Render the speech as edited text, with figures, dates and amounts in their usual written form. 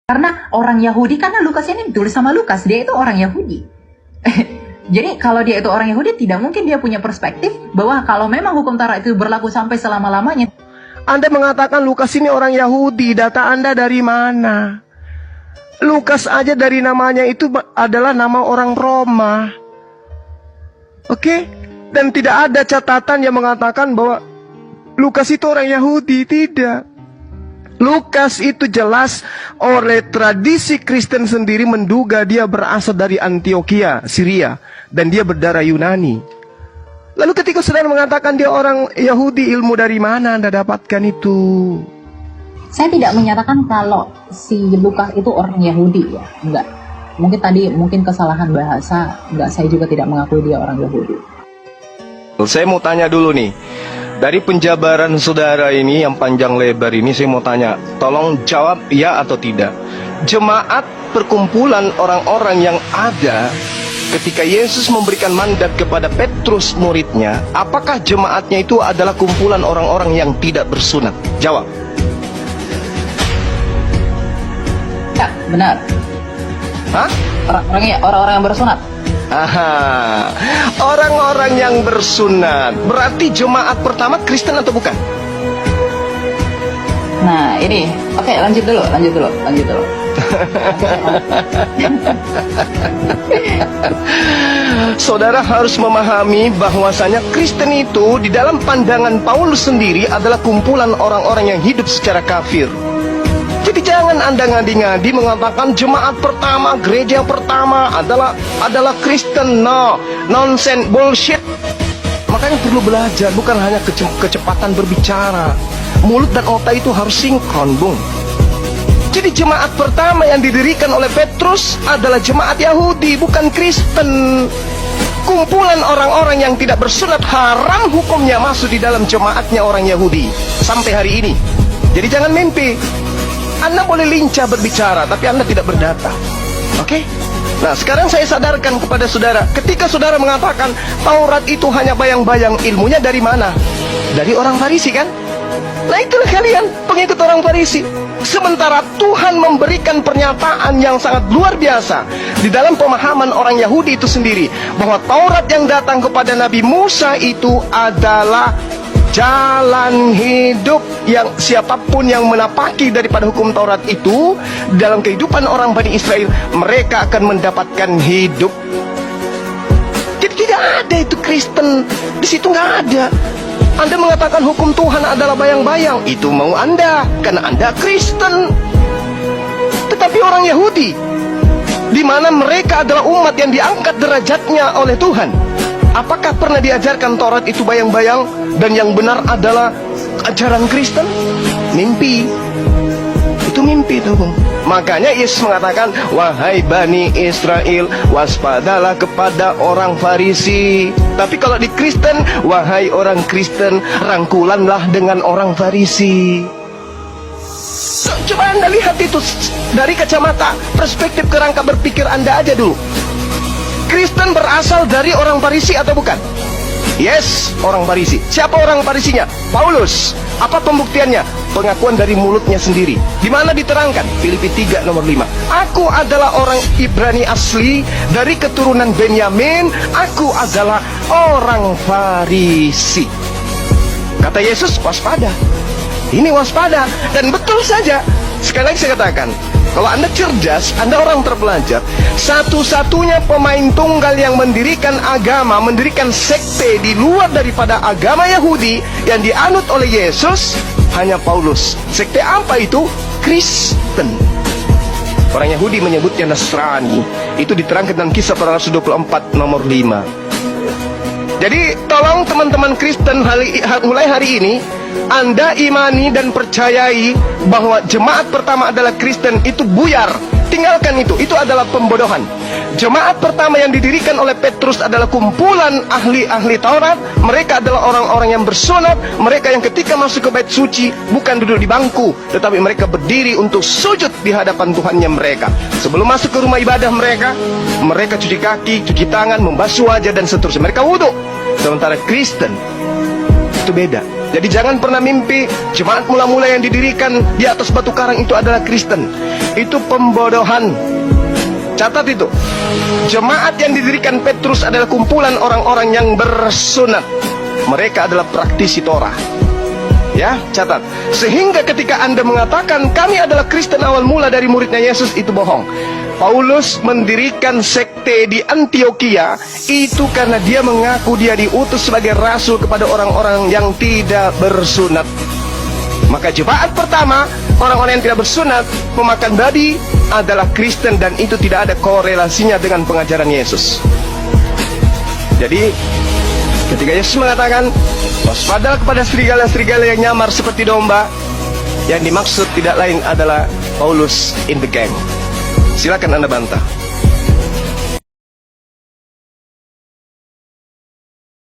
Karena orang Yahudi, karena Lukas ini ditulis sama Lukas, dia itu orang Yahudi. Jadi kalau dia itu orang Yahudi, tidak mungkin dia punya perspektif bahwa kalau memang hukum Taurat itu berlaku sampai selama-lamanya. Anda mengatakan Lukas ini orang Yahudi, data Anda dari mana? Lukas aja dari namanya itu adalah nama orang Roma. Oke? Dan tidak ada catatan yang mengatakan bahwa Lukas itu orang Yahudi, tidak. Lukas itu jelas oleh tradisi Kristen sendiri menduga dia berasal dari Antioquia, Syria, dan dia berdarah Yunani. Lalu ketika saudara mengatakan dia orang Yahudi, ilmu dari mana Anda dapatkan itu? Saya tidak menyatakan kalau si Lukas itu orang Yahudi, ya, enggak. Mungkin kesalahan bahasa, enggak, saya juga tidak mengakui dia orang Yahudi. Saya mau tanya dulu nih. Dari penjabaran saudara ini yang panjang lebar ini, saya mau tanya, tolong jawab ya atau tidak. Jemaat perkumpulan orang-orang yang ada ketika Yesus memberikan mandat kepada Petrus muridnya, apakah jemaatnya itu adalah kumpulan orang-orang yang tidak bersunat? Jawab. Ya, benar. Hah? Orang-orang yang bersunat. Aha, orang-orang yang bersunat berarti jemaat pertama Kristen atau bukan? Nah ini, oke, lanjut dulu. Saudara harus memahami bahwasanya Kristen itu di dalam pandangan Paulus sendiri adalah kumpulan orang-orang yang hidup secara kafir. Jadi jangan Anda ngadi-ngadi mengatakan jemaat pertama, gereja pertama adalah Kristen. No, nonsense, bullshit. Makanya perlu belajar, bukan hanya kecepatan berbicara. Mulut dan otak itu harus sinkron, Bung. Jadi jemaat pertama yang didirikan oleh Petrus adalah jemaat Yahudi, bukan Kristen. Kumpulan orang-orang yang tidak bersunat haram hukumnya masuk di dalam jemaatnya orang Yahudi sampai hari ini. Jadi jangan mimpi. Anda boleh lincah berbicara, tapi Anda tidak berdata. Oke? Nah, sekarang saya sadarkan kepada saudara, ketika saudara mengatakan Taurat itu hanya bayang-bayang, ilmunya dari mana? Dari orang Farisi, kan? Nah, itulah kalian, pengikut orang Farisi. Sementara Tuhan memberikan pernyataan yang sangat luar biasa di dalam pemahaman orang Yahudi itu sendiri, bahwa Taurat yang datang kepada Nabi Musa itu adalah jalan hidup yang siapapun yang menapaki daripada hukum Taurat itu dalam kehidupan orang Bani Israel, mereka akan mendapatkan hidup. Jadi tidak ada itu Kristen di situ, nggak ada. Anda mengatakan hukum Tuhan adalah bayang-bayang, itu mau Anda karena Anda Kristen. Tetapi orang Yahudi, di mana mereka adalah umat yang diangkat derajatnya oleh Tuhan, apakah pernah diajarkan Taurat itu bayang-bayang dan yang benar adalah ajaran Kristen? Mimpi. Itu mimpi tuh, Bung. Makanya Yesus mengatakan, wahai Bani Israel, waspadalah kepada orang Farisi. Tapi kalau di Kristen, wahai orang Kristen, rangkulanlah dengan orang Farisi. Coba Anda lihat itu dari kacamata perspektif kerangka berpikir Anda aja dulu. Kristen berasal dari orang Farisi atau bukan? Yes, orang Farisi. Siapa orang Farisinya? Paulus. Apa pembuktiannya? Pengakuan dari mulutnya sendiri. Di mana diterangkan? Filipi 3 nomor 5. Aku adalah orang Ibrani asli dari keturunan Benyamin. Aku adalah orang Farisi. Kata Yesus, waspada. Ini waspada. Dan betul saja. Sekali lagi saya katakan, kalau Anda cerdas, Anda orang terpelajar, satu-satunya pemain tunggal yang mendirikan agama, mendirikan sekte di luar daripada agama Yahudi yang dianut oleh Yesus, hanya Paulus. Sekte apa itu? Kristen. Orang Yahudi menyebutnya Nasrani. Itu diterangkan dalam Kisah Para Rasul 24 nomor 5. Jadi tolong teman-teman Kristen mulai hari ini Anda imani dan percayai bahwa jemaat pertama adalah Kristen. Itu buyar. Tinggalkan itu adalah pembodohan. Jemaat pertama yang didirikan oleh Petrus adalah kumpulan ahli-ahli Taurat. Mereka adalah orang-orang yang bersunat. Mereka yang ketika masuk ke bait suci bukan duduk di bangku, tetapi mereka berdiri untuk sujud di hadapan Tuhannya mereka. Sebelum masuk ke rumah ibadah mereka cuci kaki, cuci tangan, membasuh wajah dan seterusnya. Mereka wudhu. Sementara Kristen itu beda. Jadi jangan pernah mimpi jemaat mula-mula yang didirikan di atas batu karang itu adalah Kristen. Itu pembodohan. Catat itu. Jemaat yang didirikan Petrus adalah kumpulan orang-orang yang bersunat. Mereka adalah praktisi Torah. Ya, catat. Sehingga ketika Anda mengatakan kami adalah Kristen awal mula dari muridnya Yesus, itu bohong. Paulus mendirikan sekte di Antioquia itu karena dia mengaku dia diutus sebagai rasul kepada orang-orang yang tidak bersunat. Maka jemaat pertama, orang-orang yang tidak bersunat, memakan babi, adalah Kristen, dan itu tidak ada korelasinya dengan pengajaran Yesus. Jadi ketika Yesus mengatakan waspadalah kepada serigala-serigala yang nyamar seperti domba, yang dimaksud tidak lain adalah Paulus in the gang. Silakan Anda bantah.